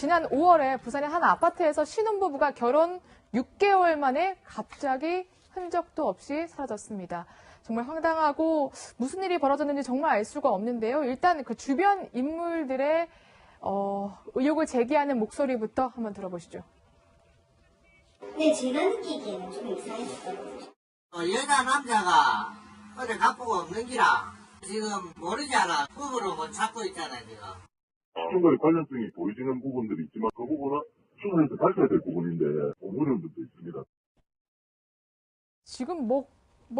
지난 5월에 부산의 한 아파트에서 신혼부부가 결혼 6개월 만에 갑자기 흔적도 없이 사라졌습니다. 정말 황당하고 무슨 일이 벌어졌는지 정말 알 수가 없는데요. 일단 그 주변 인물들의 의혹을 제기하는 목소리부터 한번 들어보시죠. 네, 제가 느끼기에는 좀 이상했어요. 여자 남자가 어디 가쁘고 없는 기라 지금 모르잖아. 부부로 뭐 찾고 있잖아 지금. 중간에 관련성이 보이지는 부분들이 있지만 그 부분은 수사에서 밝혀야 될 부분인데 어려운 점도 있습니다. 지금 뭐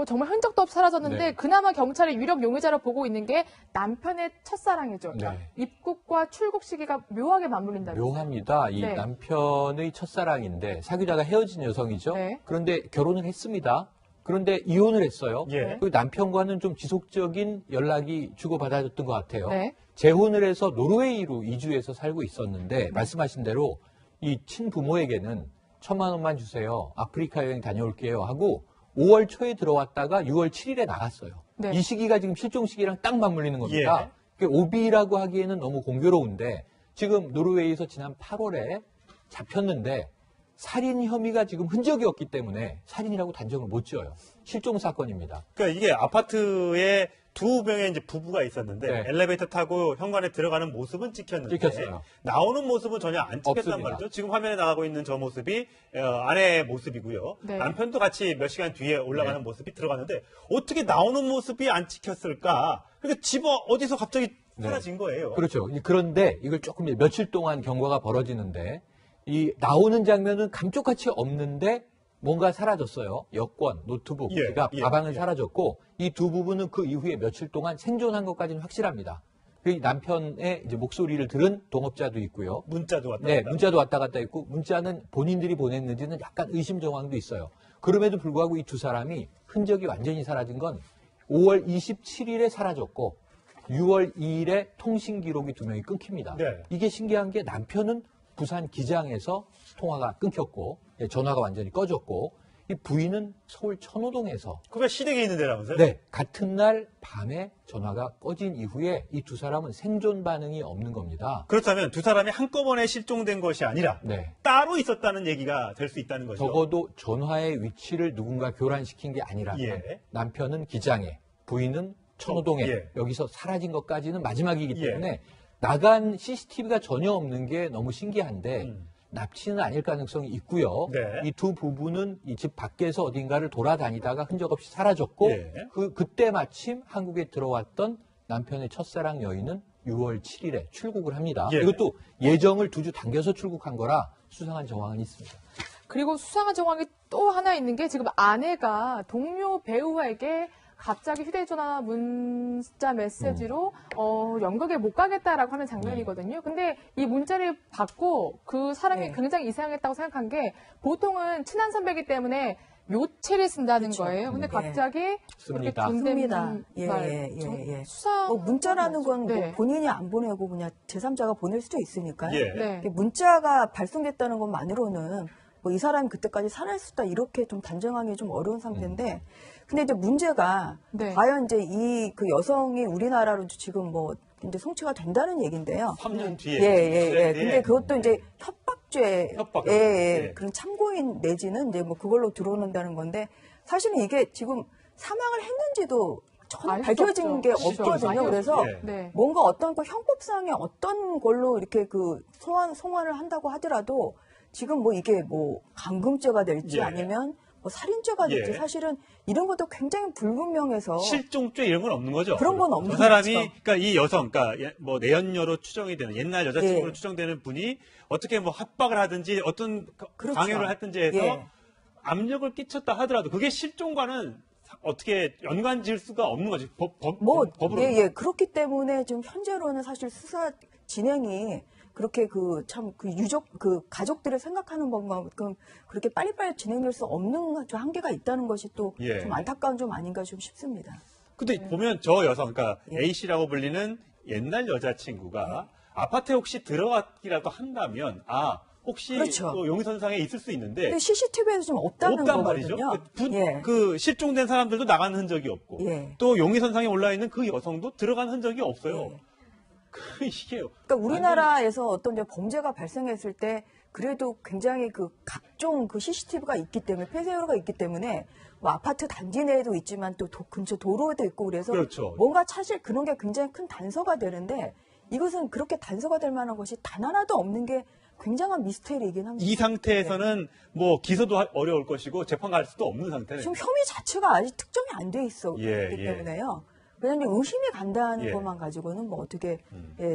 정말 흔적도 없이 사라졌는데 네. 그나마 경찰이 유력 용의자로 보고 있는 게 남편의 첫사랑이죠. 네. 입국과 출국 시기가 묘하게 맞물린다면서요. 묘합니다. 이 네. 남편의 첫사랑인데 사귀다가 헤어진 여성이죠. 네. 그런데 결혼을 했습니다. 그런데 이혼을 했어요. 예. 그 남편과는 좀 지속적인 연락이 주고받아졌던 것 같아요. 네. 재혼을 해서 노르웨이로 이주해서 살고 있었는데 말씀하신 대로 이 친부모에게는 1,000만 원만 주세요. 아프리카 여행 다녀올게요 하고 5월 초에 들어왔다가 6월 7일에 나갔어요. 네. 이 시기가 지금 실종 시기랑 딱 맞물리는 겁니다. 오비라고 하기에는 너무 공교로운데 지금 노르웨이에서 지난 8월에 잡혔는데 살인 혐의가 지금 흔적이 없기 때문에 살인이라고 단정을 못 지어요. 실종 사건입니다. 그러니까 이게 아파트에 두 명의 이제 부부가 있었는데 네. 엘리베이터 타고 현관에 들어가는 모습은 찍혔는데 찍혔어요. 나오는 모습은 전혀 안 찍혔단 없습니다. 말이죠. 지금 화면에 나가고 있는 저 모습이 아내의 모습이고요. 네. 남편도 같이 몇 시간 뒤에 올라가는 모습이 들어갔는데 어떻게 나오는 모습이 안 찍혔을까? 그러니까 집어 어디서 갑자기 사라진 거예요. 그렇죠. 그런데 이걸 조금 며칠 동안 경과가 벌어지는데 이 나오는 장면은 감쪽같이 없는데 뭔가 사라졌어요. 여권, 노트북, 예, 지갑, 예, 가방은 예. 사라졌고 이 두 부부는 그 이후에 며칠 동안 생존한 것까지는 확실합니다. 그 남편의 이제 목소리를 들은 동업자도 있고요. 문자도 왔다 네, 갔다. 문자도 왔다 갔다 있고 문자는 본인들이 보냈는지는 약간 의심 정황도 있어요. 그럼에도 불구하고 이 두 사람이 흔적이 완전히 사라진 건 5월 27일에 사라졌고 6월 2일에 통신 기록이 두 명이 끊깁니다. 네. 이게 신기한 게 남편은 부산 기장에서 통화가 끊겼고 전화가 완전히 꺼졌고 이 부인은 서울 천호동에서 그가 시댁에 있는 데라면서요? 네, 같은 날 밤에 전화가 꺼진 이후에 이 두 사람은 생존 반응이 없는 겁니다. 그렇다면 두 사람이 한꺼번에 실종된 것이 아니라 네. 따로 있었다는 얘기가 될 수 있다는 거죠. 적어도 전화의 위치를 누군가 교란시킨 게 아니라면 예. 남편은 기장에, 부인은 천호동에 예. 여기서 사라진 것까지는 마지막이기 예. 때문에 나간 CCTV가 전혀 없는 게 너무 신기한데 납치는 아닐 가능성이 있고요. 네. 이 두 부부는 이 집 밖에서 어딘가를 돌아다니다가 흔적 없이 사라졌고 예. 그때 마침 한국에 들어왔던 남편의 첫사랑 여인은 6월 7일에 출국을 합니다. 예. 이것도 예정을 2주 당겨서 출국한 거라 수상한 정황은 있습니다. 그리고 수상한 정황이 또 하나 있는 게 지금 아내가 동료 배우에게 갑자기 휴대전화 문자 메시지로 연극에 못 가겠다라고 하는 장면이거든요. 근데 이 문자를 받고 그 사람이 네. 굉장히 이상했다고 생각한 게 보통은 친한 선배이기 때문에 요체를 쓴다는 그쵸. 거예요. 근데 네. 갑자기 씁니다. 씁니다. 존댓말 예. 수상 뭐 문자라는 건 뭐 네. 본인이 안 보내고 그냥 제3자가 보낼 수도 있으니까요. 예. 네. 문자가 발송됐다는 것만으로는 뭐 이 사람이 그때까지 살아있었다 이렇게 좀 단정하기 좀 어려운 상태인데 근데 이제 문제가 네. 과연 이제 이 그 여성이 우리나라로 지금 뭐 이제 송치가 된다는 얘기인데요. 3년 뒤에. 예. 근데 그것도 이제 협박죄, 협박. 예. 예. 그런 참고인 내지는 이제 뭐 그걸로 들어오는다는 건데 사실은 이게 지금 사망을 했는지도 전혀 알수 밝혀진 없죠. 게 그렇죠. 없거든요. 많이 그래서 없죠. 예. 네. 뭔가 어떤 그 형법상의 어떤 걸로 이렇게 그 송환을 한다고 하더라도 지금 뭐 이게 뭐 감금죄가 될지 예. 아니면 뭐 살인죄가 될지 예. 사실은 이런 것도 굉장히 불분명해서 실종죄 이런 건 없는 거죠. 그런 건 없는 저 사람이, 거죠. 그러니까 이 여성, 그러니까 뭐 내연녀로 추정이 되는 옛날 여자친구로 예. 추정되는 분이 어떻게 뭐 합박을 하든지 어떤 그렇죠. 강요를 하든지 해서 예. 압력을 끼쳤다 하더라도 그게 실종과는 어떻게 연관 지을 수가 없는 거지. 법으로. 예. 그렇기 때문에 지금 현재로는 사실 수사 진행이 그렇게 그 참 그 유족 그 가족들을 생각하는 것만큼 그렇게 빨리빨리 진행될 수 없는 좀 한계가 있다는 것이 또 좀 예. 안타까운 좀 아닌가 좀 싶습니다. 근데 보면 저 여성, 그러니까 A씨라고 불리는 옛날 여자친구가 아파트에 혹시 들어갔기라도 한다면, 혹시 그렇죠. 또 용의선상에 있을 수 있는데, 근데 CCTV에서 좀 없다는 없단 말이죠. 거거든요. 예. 그 실종된 사람들도 나간 흔적이 없고, 예. 또 용의선상에 올라 있는 그 여성도 들어간 흔적이 없어요. 예. 이게 그러니까 우리나라에서 어떤 이제 범죄가 발생했을 때 그래도 굉장히 그 각종 그 CCTV가 있기 때문에 폐쇄로가 있기 때문에 뭐 아파트 단지 내에도 있지만 또 근처 도로에도 있고 그래서 그렇죠. 뭔가 사실 그런 게 굉장히 큰 단서가 되는데 이것은 그렇게 단서가 될 만한 것이 단 하나도 없는 게 굉장한 미스테리이긴 합니다. 이 상태에서는 뭐 기소도 어려울 것이고 재판 갈 수도 없는 상태네. 지금 혐의 자체가 아직 특정이 안 돼 있었기 예. 때문에요. 왜냐하면 의심이 간다는 예. 것만 가지고는 뭐 어떻게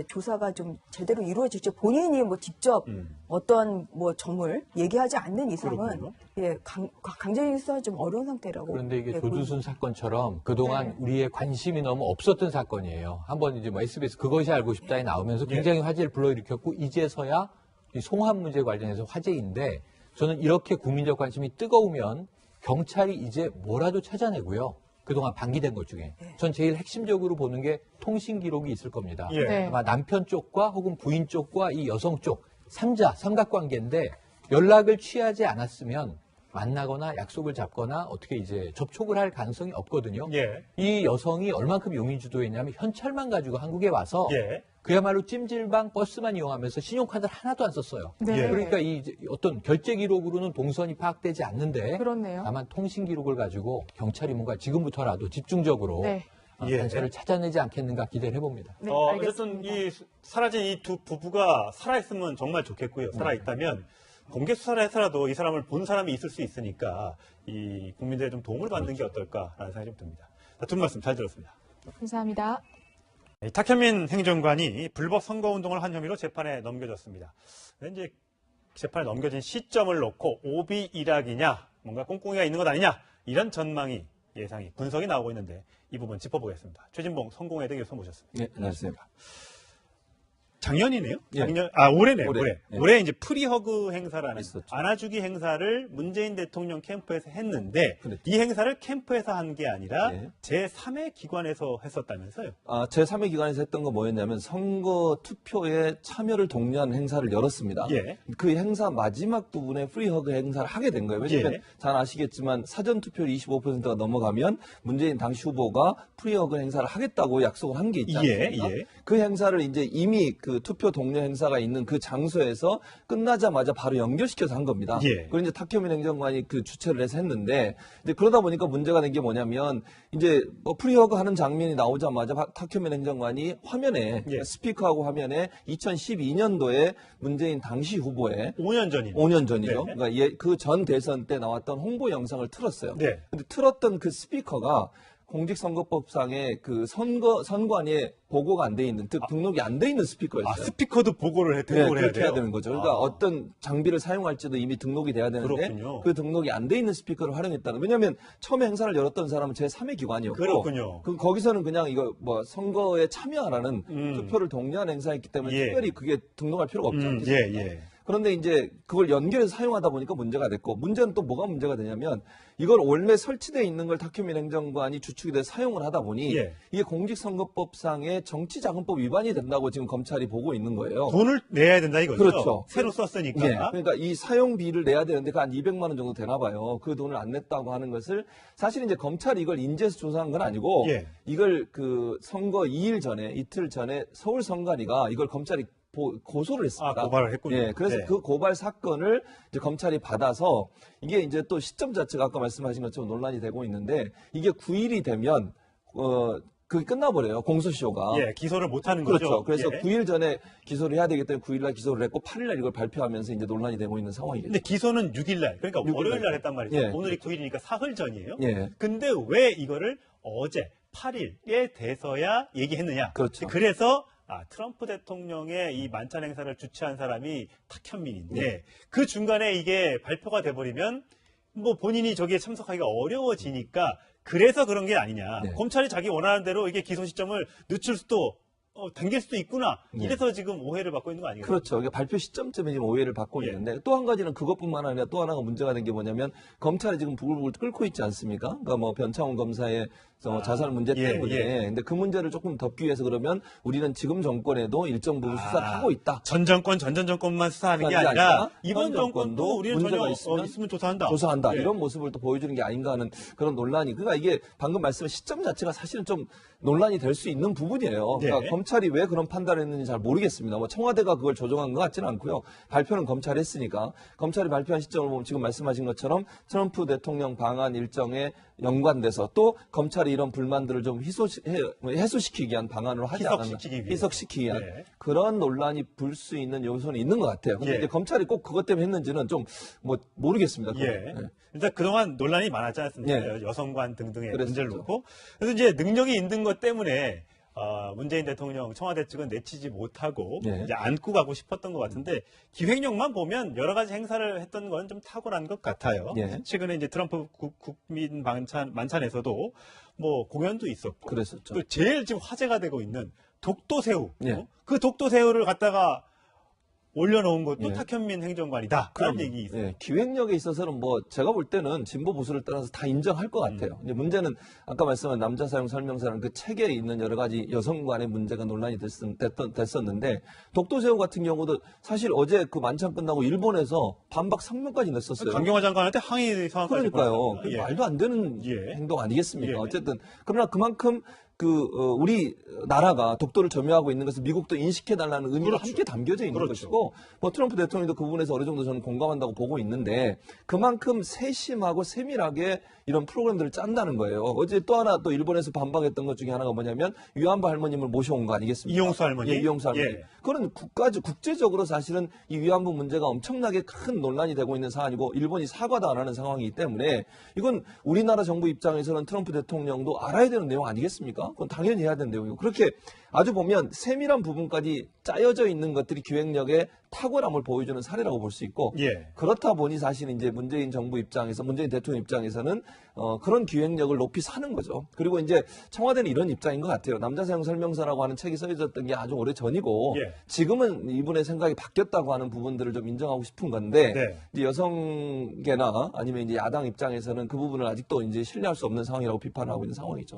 조사가 좀 제대로 이루어질지 본인이 뭐 직접 어떤 뭐 점을 얘기하지 않는 이상은 그렇군요. 강제징용 수사는 좀 어려운 상태라고. 그런데 이게 예, 조두순 사건처럼 그동안 네. 우리의 관심이 너무 없었던 사건이에요. 한번 이제 뭐 SBS 그것이 알고 싶다에 나오면서 굉장히 화제를 불러일으켰고 이제서야 이 송환 문제 관련해서 화제인데 저는 이렇게 국민적 관심이 뜨거우면 경찰이 이제 뭐라도 찾아내고요. 그동안 방기된 것 중에 전 제일 핵심적으로 보는 게 통신 기록이 있을 겁니다. 예. 네. 아마 남편 쪽과 혹은 부인 쪽과 이 여성 쪽 삼각관계인데 연락을 취하지 않았으면 만나거나 약속을 잡거나 어떻게 이제 접촉을 할 가능성이 없거든요. 예. 이 여성이 얼만큼 용의주도했냐면 현찰만 가지고 한국에 와서 예. 그야말로 찜질방 버스만 이용하면서 신용카드를 하나도 안 썼어요. 네. 예. 그러니까 이 이제 어떤 결제 기록으로는 동선이 파악되지 않는데 그렇네요. 다만 통신 기록을 가지고 경찰이 뭔가 지금부터라도 집중적으로 네. 예. 단서를 찾아내지 않겠는가 기대를 해봅니다. 네, 어쨌든 알겠습니다. 이 사라진 이 두 부부가 살아있으면 정말 좋겠고요. 살아있다면 공개 수사를 해서라도 이 사람을 본 사람이 있을 수 있으니까 이 국민들의 좀 도움을 받는 게 어떨까라는 생각이 좀 듭니다. 자, 두 말씀 잘 들었습니다. 감사합니다. 이 탁현민 행정관이 불법 선거운동을 한 혐의로 재판에 넘겨졌습니다. 이제 재판에 넘겨진 시점을 놓고 오비 일학이냐, 뭔가 꽁꽁이가 있는 것 아니냐, 이런 전망이 예상이 분석이 나오고 있는데 이 부분 짚어보겠습니다. 최진봉 성공회대 교수 모셨습니다. 네, 안녕하세요. 작년이네요? 예. 올해네요, 올해. 올해. 예. 올해 이제 프리허그 행사라는 있었죠. 안아주기 행사를 문재인 대통령 캠프에서 했는데 그랬죠. 이 행사를 캠프에서 한 게 아니라 예. 제3의 기관에서 했었다면서요? 제3의 기관에서 했던 건 뭐였냐면 선거 투표에 참여를 독려한 행사를 열었습니다. 예. 그 행사 마지막 부분에 프리허그 행사를 하게 된 거예요. 왜냐하면 예. 잘 아시겠지만 사전 투표율 25%가 넘어가면 문재인 당시 후보가 프리허그 행사를 하겠다고 약속을 한 게 있지 예, 않습니까? 예. 그 행사를 이제 이미 그 투표 독려 행사가 있는 그 장소에서 끝나자마자 바로 연결시켜서 한 겁니다. 예. 그걸 이제 탁현민 행정관이 그 주최를 해서 했는데 이제 그러다 보니까 문제가 된 게 뭐냐면 이제 뭐 프리허그 하는 장면이 나오자마자 탁현민 행정관이 화면에 예. 스피커하고 화면에 2012년도에 문재인 당시 후보의 5년 전이네요. 5년 전이죠. 네. 그러니까 그 전 대선 때 나왔던 홍보 영상을 틀었어요. 네. 근데 틀었던 그 스피커가 공직선거법상의 그 선관위에 보고가 안 돼 있는, 즉 등록이 안 돼 있는 스피커였어요. 스피커도 보고를 네, 등록을 해야 그렇게 돼요? 해야 되는 거죠. 그러니까 아. 어떤 장비를 사용할지도 이미 등록이 돼야 되는데 그렇군요. 그 등록이 안 돼 있는 스피커를 활용했다는. 왜냐하면 처음에 행사를 열었던 사람은 제3의 기관이었고 그렇군요. 거기서는 그냥 이거 뭐 선거에 참여하라는 투표를 독려한 행사였기 때문에 예. 특별히 그게 등록할 필요가 없지 예, 않겠습니까? 예. 그런데 이제 그걸 연결해서 사용하다 보니까 문제가 됐고, 문제는 또 뭐가 문제가 되냐면 이걸 원래 설치되어 있는 걸 탁현민 행정관이 주축이 돼서 사용을 하다 보니 예. 이게 공직선거법상의 정치자금법 위반이 된다고 지금 검찰이 보고 있는 거예요. 돈을 내야 된다 이거죠? 그렇죠. 새로 썼으니까. 예, 그러니까 이 사용비를 내야 되는데 그 한 200만 원 정도 되나 봐요. 그 돈을 안 냈다고 하는 것을 사실 이제 검찰이 이걸 인지해서 조사한 건 아니고 예. 이걸 그 선거 이틀 전에 서울 선관위가 이걸 검찰이 고소를 했습니다. 고발을 했군요. 예, 그래서 네. 그 고발 사건을 이제 검찰이 받아서 이게 이제 또 시점 자체가 아까 말씀하신 것처럼 논란이 되고 있는데 이게 9일이 되면 그게 끝나버려요. 공소시효가. 예, 기소를 못하는 거죠. 그렇죠. 그래서 예. 9일 전에 기소를 해야 되기 때문에 9일날 기소를 했고 8일날 이걸 발표하면서 이제 논란이 되고 있는 상황이겠죠. 근데 기소는 6일날, 그러니까 6일 날. 월요일날 했단 말이죠. 예. 오늘이 9일이니까 사흘 전이에요. 예. 근데 왜 이거를 어제 8일에 돼서야 얘기했느냐. 그렇죠. 그래서 트럼프 대통령의 이 만찬 행사를 주최한 사람이 탁현민인데 그 중간에 이게 발표가 돼버리면 뭐 본인이 저기에 참석하기가 어려워지니까 그래서 그런 게 아니냐. 네. 검찰이 자기 원하는 대로 이게 기소 시점을 늦출 수도 당길 수도 있구나. 이래서 지금 오해를 받고 있는 거 아니에요? 그렇죠. 이게 발표 시점쯤에 지금 오해를 받고 예. 있는데 또 한 가지는 그것뿐만 아니라 또 하나가 문제가 된 게 뭐냐면 검찰이 지금 부글부글 끓고 있지 않습니까? 그러니까 뭐 변창훈 검사의 자살 문제 예, 때문에. 예. 근데 그 문제를 조금 덮기 위해서 그러면 우리는 지금 정권에도 일정 부분 수사를 하고 있다. 전 정권만 수사하는 게 수사하는 게 아니라 아니라 이번 현 정권도 정권도 우리는 문제가 전혀 있으면 조사한다. 조사한다. 예. 이런 모습을 또 보여주는 게 아닌가 하는 그런 논란이. 그러니까 이게 방금 말씀한 시점 자체가 사실은 좀 논란이 될 수 있는 부분이에요. 네. 그러니까 검찰이 왜 그런 판단을 했는지 잘 모르겠습니다. 뭐 청와대가 그걸 조정한 것 같지는 않고요. 발표는 검찰이 했으니까 검찰이 발표한 시점을 보면 지금 말씀하신 것처럼 트럼프 대통령 방한 일정에 연관돼서 또 검찰이 이런 불만들을 좀 해소시키기 위한 방안으로 하지 않았나, 희석시키기 위한 그런 논란이 불 수 있는 요소는 있는 것 같아요. 근데 이제 검찰이 꼭 그것 때문에 했는지는 좀 뭐 모르겠습니다. 일단 그동안 논란이 많았지 않습니까? 여성관 등등의 문제를 놓고. 그래서 이제 능력이 있는 것 때문에 문재인 대통령 청와대 측은 내치지 못하고 이제 안고 가고 싶었던 것 같은데 기획력만 보면 여러 가지 행사를 했던 건 좀 탁월한 것 같아요. 최근에 이제 트럼프 국민 만찬에서도 뭐 공연도 있었고, 그랬었죠. 또 제일 지금 화제가 되고 있는 독도새우, 그 독도새우를 갖다가 올려놓은 것도 탁현민 행정관이다. 그런 얘기 있어요. 기획력에 있어서는 뭐 제가 볼 때는 진보 보수를 떠나서 다 인정할 것 같아요. 이제 문제는 아까 말씀한 남자 사용 설명서라는 그 책에 있는 여러 가지 여성 간의 문제가 논란이 됐었는데 독도새우 같은 경우도 사실 어제 그 만찬 끝나고 일본에서 반박 성명까지 냈었어요. 강경화 장관한테 항의 사항까지. 그러니까요. 말도 안 되는 행동 아니겠습니까? 어쨌든 그러나 그만큼 우리 나라가 독도를 점유하고 있는 것을 미국도 인식해달라는 의미가 함께 담겨져 있는 것이고, 뭐 트럼프 대통령도 그 부분에서 어느 정도 저는 공감한다고 보고 있는데, 그만큼 세심하고 세밀하게 이런 프로그램들을 짠다는 거예요. 어제 또 하나 또 일본에서 반박했던 것 중에 하나가 뭐냐면, 위안부 할머님을 모셔온 거 아니겠습니까? 이용수 할머니. 이용수 할머니. 그건 국제적으로 사실은 이 위안부 문제가 엄청나게 큰 논란이 되고 있는 사안이고, 일본이 사과도 안 하는 상황이기 때문에, 이건 우리나라 정부 입장에서는 트럼프 대통령도 알아야 되는 내용 아니겠습니까? 그건 당연히 해야 되는 내용이고, 그렇게 아주 보면 세밀한 부분까지 짜여져 있는 것들이 기획력의 탁월함을 보여주는 사례라고 볼 수 있고, 그렇다 보니 사실 이제 문재인 정부 입장에서, 문재인 대통령 입장에서는 그런 기획력을 높이 사는 거죠. 그리고 이제 청와대는 이런 입장인 것 같아요. 남자 사용 설명서라고 하는 책이 써있었던 게 아주 오래 전이고, 지금은 이분의 생각이 바뀌었다고 하는 부분들을 좀 인정하고 싶은 건데, 이제 여성계나 아니면 이제 야당 입장에서는 그 부분을 아직도 이제 신뢰할 수 없는 상황이라고 비판하고 있는 상황이죠.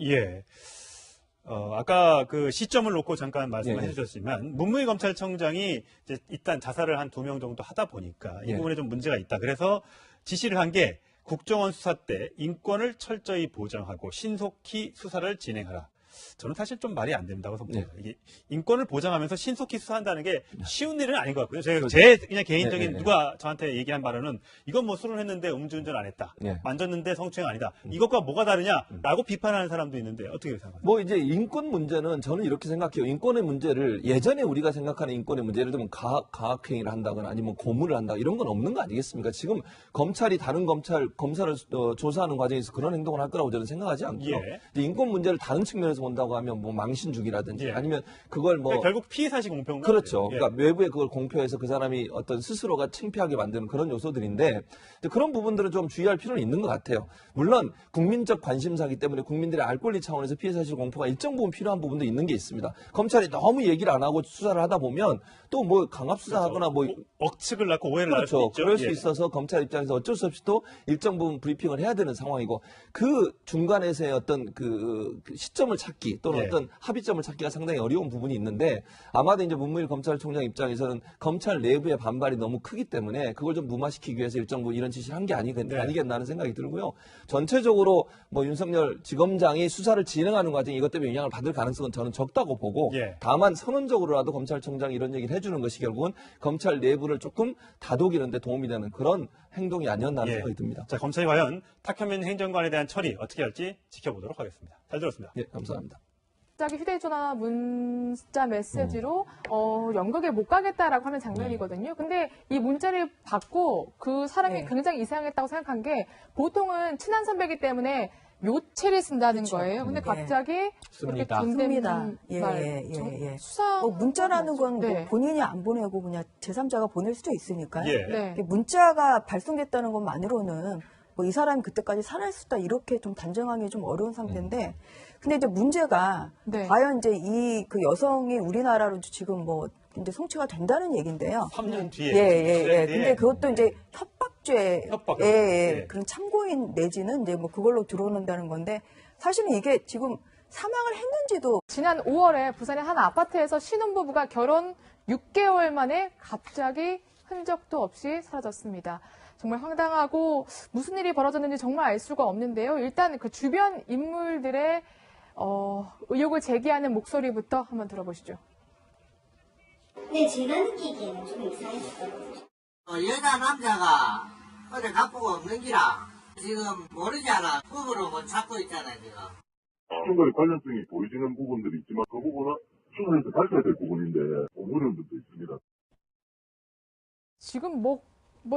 아까 그 시점을 놓고 잠깐 말씀을 해주셨지만, 문무일 검찰청장이 이제 일단 자살을 한 2명 정도 하다 보니까 이 부분에 좀 문제가 있다. 그래서 지시를 한 게 국정원 수사 때 인권을 철저히 보장하고 신속히 수사를 진행하라. 저는 사실 좀 말이 안 된다고 생각합니다. 이게 인권을 보장하면서 신속히 수사한다는 게 쉬운 일은 아닌 것 같고요. 제 그냥 개인적인 누가 저한테 얘기한 바로는 이건 뭐 술을 했는데 음주운전 안 했다. 만졌는데 성추행 아니다. 이것과 뭐가 다르냐라고 비판하는 사람도 있는데 어떻게 생각하세요? 뭐 이제 인권 문제는 저는 이렇게 생각해요. 인권의 문제를 예전에 우리가 생각하는 인권의 문제, 예를 들면 가학행위를 한다거나 아니면 고문을 한다 이런 건 없는 거 아니겠습니까? 지금 검찰이 다른 검사를 조사하는 과정에서 그런 행동을 할 거라고 저는 생각하지 않고요. 인권 문제를 다른 측면에서 본다고 하면 뭐 망신주기라든지 아니면 그걸 뭐 결국 피해사실 공표. 그렇죠. 그러니까 외부에 그걸 공표해서 그 사람이 어떤 스스로가 창피하게 만드는 그런 요소들인데 그런 부분들은 좀 주의할 필요는 있는 것 같아요. 물론 국민적 관심사이기 때문에 국민들의 알 권리 차원에서 피해사실 공표가 일정 부분 필요한 부분도 있는 게 있습니다. 검찰이 너무 얘기를 안 하고 수사를 하다 보면 또 뭐 강압 수사하거나 뭐 억측을 낳고 오해를 낳을 수 있죠. 그럴 수 있어서 검찰 입장에서 어쩔 수 없이 또 일정 부분 브리핑을 해야 되는 상황이고 그 중간에서의 어떤 그 시점을 찾기 또는 어떤 합의점을 찾기가 상당히 어려운 부분이 있는데 아마도 이제 문무일 검찰총장 입장에서는 검찰 내부의 반발이 너무 크기 때문에 그걸 좀 무마시키기 위해서 일정 부분 이런 지시를 한 게 아니겠나 하는 생각이 들고요. 전체적으로 뭐 윤석열 지검장이 수사를 진행하는 과정에 이것 때문에 영향을 받을 가능성은 저는 적다고 보고 다만 선언적으로라도 검찰총장이 이런 얘기를 해주는 것이 결국은 검찰 내부를 조금 다독이는 데 도움이 되는 그런 행동이 아니었나 하는 생각이 듭니다. 자, 검찰이 과연 탁현민 행정관에 대한 처리 어떻게 할지 지켜보도록 하겠습니다. 잘 들었습니다. 감사합니다. 갑자기 휴대전화 문자 메시지로 연극에 못 가겠다라고 하는 장면이거든요. 근데 이 문자를 받고 그 사람이 굉장히 이상했다고 생각한 게 보통은 친한 선배이기 때문에 요체를 쓴다는 거예요. 근데 갑자기 이렇게 존댓말 수사 문자라는 건 뭐 본인이 안 보내고 그냥 제3자가 보낼 수도 있으니까요. 문자가 발송됐다는 것만으로는 뭐 이 사람이 그때까지 살아있었다 이렇게 좀 단정하기 좀 어려운 상태인데 근데 이제 문제가 과연 이제 이 그 여성이 우리나라로 지금 뭐 이제 송치가 된다는 얘기인데요. 3년 뒤에. 근데 그것도 이제 협박죄. 그런 참고인 내지는 이제 뭐 그걸로 들어오는다는 건데 사실은 이게 지금 사망을 했는지도 지난 5월에 부산의 한 아파트에서 신혼부부가 결혼 6개월 만에 갑자기 흔적도 없이 사라졌습니다. 정말 황당하고 무슨 일이 벌어졌는지 정말 알 수가 없는데요. 일단 그 주변 인물들의 의혹을 제기하는 목소리부터 한번 들어보시죠. 네, 제가 느끼기에는 좀 이상했었거든요. 여자 남자가 어디 가쁘고 없는 기라 지금 모르잖아. 부부로 뭐 찾고 있잖아 지금. 중간에 관련성이 보여지는 부분들이 있지만 그 부분은 수사에서 밝혀야 될 부분인데 어려운 점도 있습니다. 지금 뭐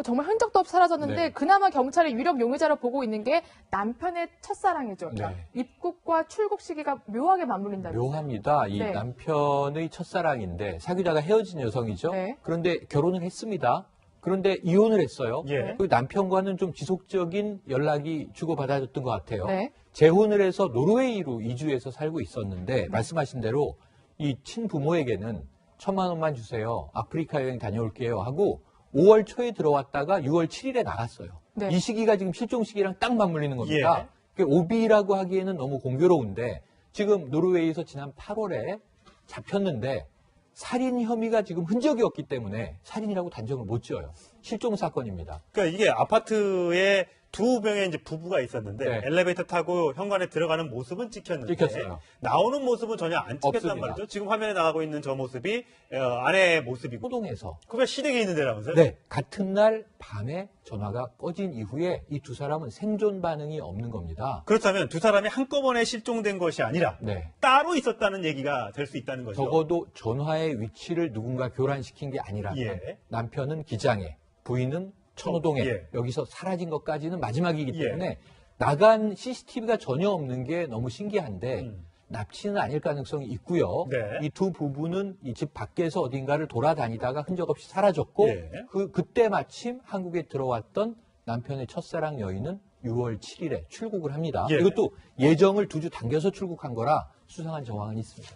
정말 흔적도 없이 사라졌는데 네. 그나마 경찰이 유력 용의자로 보고 있는 게 남편의 첫사랑이죠. 그러니까 네. 입국과 출국 시기가 묘하게 맞물린다. 묘합니다. 이 네. 남편의 첫사랑인데 사귀다가 헤어진 여성이죠. 네. 그런데 결혼을 했습니다. 그런데 이혼을 했어요. 예. 그 남편과는 좀 지속적인 연락이 주고받아졌던 것 같아요. 네. 재혼을 해서 노르웨이로 이주해서 살고 있었는데 말씀하신 대로 이 친부모에게는 1,000만 원만 주세요. 아프리카 여행 다녀올게요 하고 5월 초에 들어왔다가 6월 7일에 나갔어요. 네. 이 시기가 지금 실종 시기랑 딱 맞물리는 겁니다. 오비라고 하기에는 너무 공교로운데 지금 노르웨이에서 지난 8월에 잡혔는데 살인 혐의가 지금 흔적이 없기 때문에 살인이라고 단정을 못 지어요. 실종 사건입니다. 그러니까 이게 아파트에 두 명의 이제 부부가 있었는데 네. 엘리베이터 타고 현관에 들어가는 모습은 찍혔는데 찍혔어요. 나오는 모습은 전혀 안 찍혔단 없습니다. 말이죠. 지금 화면에 나가고 있는 저 모습이 아내의 모습이고 호동에서 그게 시댁에 있는 데라면서요? 네, 같은 날 밤에 전화가 꺼진 이후에 이 두 사람은 생존 반응이 없는 겁니다. 그렇다면 두 사람이 한꺼번에 실종된 것이 아니라 네. 따로 있었다는 얘기가 될 수 있다는 거죠. 적어도 전화의 위치를 누군가 교란시킨 게 아니라면 예. 남편은 기장에, 부인은 천호동에 예. 여기서 사라진 것까지는 마지막이기 예. 때문에 나간 CCTV가 전혀 없는 게 너무 신기한데 납치는 아닐 가능성이 있고요. 네. 이 두 부부는 이 집 밖에서 어딘가를 돌아다니다가 흔적 없이 사라졌고 예. 그때 마침 한국에 들어왔던 남편의 첫사랑 여인은 6월 7일에 출국을 합니다. 예. 이것도 예정을 2주 당겨서 출국한 거라 수상한 정황은 있습니다.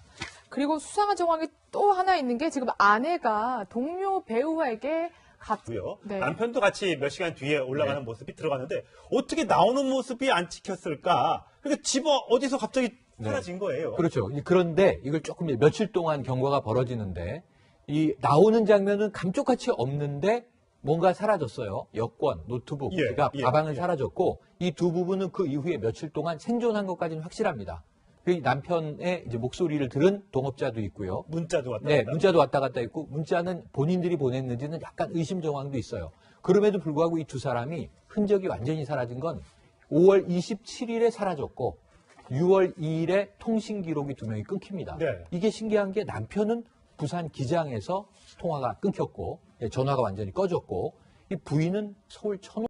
그리고 수상한 정황이 또 하나 있는 게 지금 아내가 동료 배우에게 고요. 네. 남편도 같이 몇 시간 뒤에 올라가는 모습이 들어갔는데 어떻게 나오는 모습이 안 찍혔을까? 그러니까 집어 어디서 갑자기 사라진 거예요. 그렇죠. 그런데 이걸 조금 며칠 동안 경과가 벌어지는데 이 나오는 장면은 감쪽같이 없는데 뭔가 사라졌어요. 여권, 노트북, 예, 지갑, 예, 가방은 예. 사라졌고 이 두 부부는 그 이후에 며칠 동안 생존한 것까지는 확실합니다. 그 남편의 이제 목소리를 들은 동업자도 있고요. 문자도 왔다 네, 갔다. 문자도 왔다 갔다 있고 문자는 본인들이 보냈는지는 약간 의심 정황도 있어요. 그럼에도 불구하고 이 두 사람이 흔적이 완전히 사라진 건 5월 27일에 사라졌고 6월 2일에 통신 기록이 두 명이 끊깁니다. 네. 이게 신기한 게 남편은 부산 기장에서 통화가 끊겼고 전화가 완전히 꺼졌고 이 부인은 서울 천호